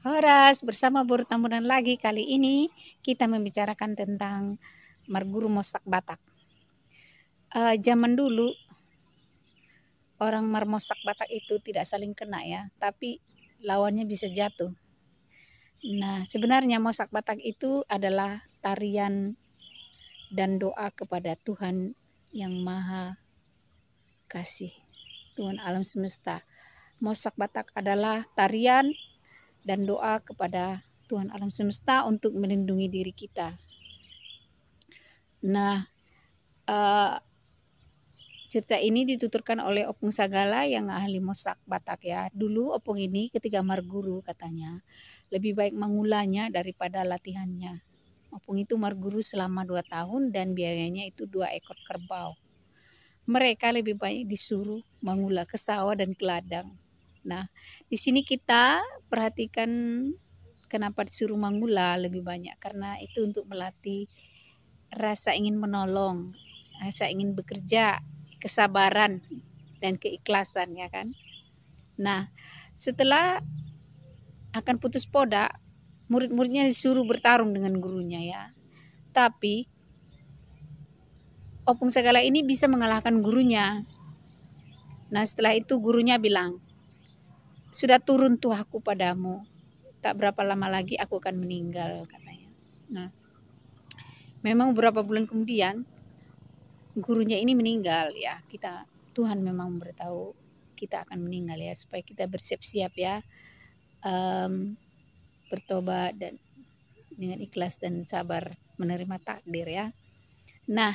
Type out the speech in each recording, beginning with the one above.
Horas bersama Buru Tambunan lagi. Kali ini kita membicarakan tentang Marguru Mosak Batak. Zaman dulu orang Marmosak Batak itu tidak saling kena ya, tapi lawannya bisa jatuh. Nah, sebenarnya Mosak Batak itu adalah tarian dan doa kepada Tuhan yang Maha Kasih, Tuhan alam semesta. Mosak Batak adalah tarian dan doa kepada Tuhan alam semesta untuk melindungi diri kita. Nah, cerita ini dituturkan oleh Opung Sagala yang ahli Mosak Batak ya. Dulu Opung ini ketika Marguru katanya lebih baik mengulanya daripada latihannya. Opung itu Marguru selama 2 tahun dan biayanya itu 2 ekor kerbau. Mereka lebih baik disuruh mengula ke sawah dan ke ladang. Nah, di sini kita perhatikan kenapa disuruh mengula lebih banyak, karena itu untuk melatih rasa ingin menolong, rasa ingin bekerja, kesabaran dan keikhlasan ya kan. Nah, setelah akan putus poda, murid-muridnya disuruh bertarung dengan gurunya ya. Tapi Opung Sagala ini bisa mengalahkan gurunya. Nah, setelah itu gurunya bilang, "Sudah turun tuh aku padamu. Tak berapa lama lagi aku akan meninggal," katanya. Nah, memang beberapa bulan kemudian gurunya ini meninggal ya. Tuhan memang memberitahu kita akan meninggal ya, supaya kita bersiap-siap ya, bertobat dan dengan ikhlas dan sabar menerima takdir ya. Nah,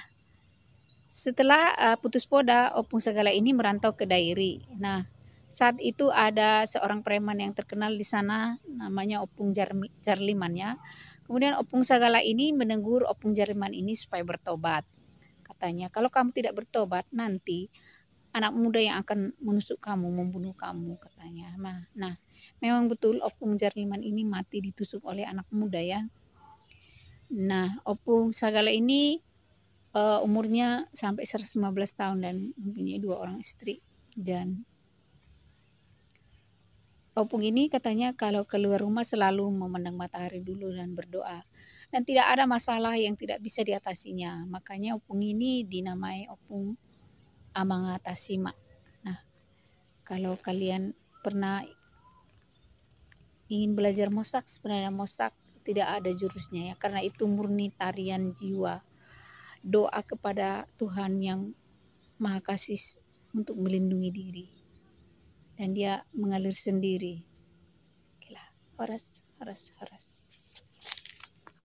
setelah putus poda, Opung Sagala ini merantau ke Dairi. Nah, saat itu ada seorang preman yang terkenal di sana, namanya Opung Jarliman ya. Kemudian Opung Sagala ini menegur Opung Jarliman ini supaya bertobat. Katanya, kalau kamu tidak bertobat, nanti anak muda yang akan menusuk kamu, membunuh kamu, katanya. Nah, memang betul Opung Jarliman ini mati ditusuk oleh anak muda ya. Nah, Opung Sagala ini umurnya sampai 115 tahun dan mempunyai 2 orang istri. Dan Opung ini katanya kalau keluar rumah selalu memandang matahari dulu dan berdoa. Dan tidak ada masalah yang tidak bisa diatasinya. Makanya Opung ini dinamai Opung Amangatasima. Nah, kalau kalian pernah ingin belajar mosak, sebenarnya mosak tidak ada jurusnya ya, karena itu murni tarian jiwa. Doa kepada Tuhan yang Maha Kasih untuk melindungi diri. Dan dia mengalir sendiri. Horas, horas, horas.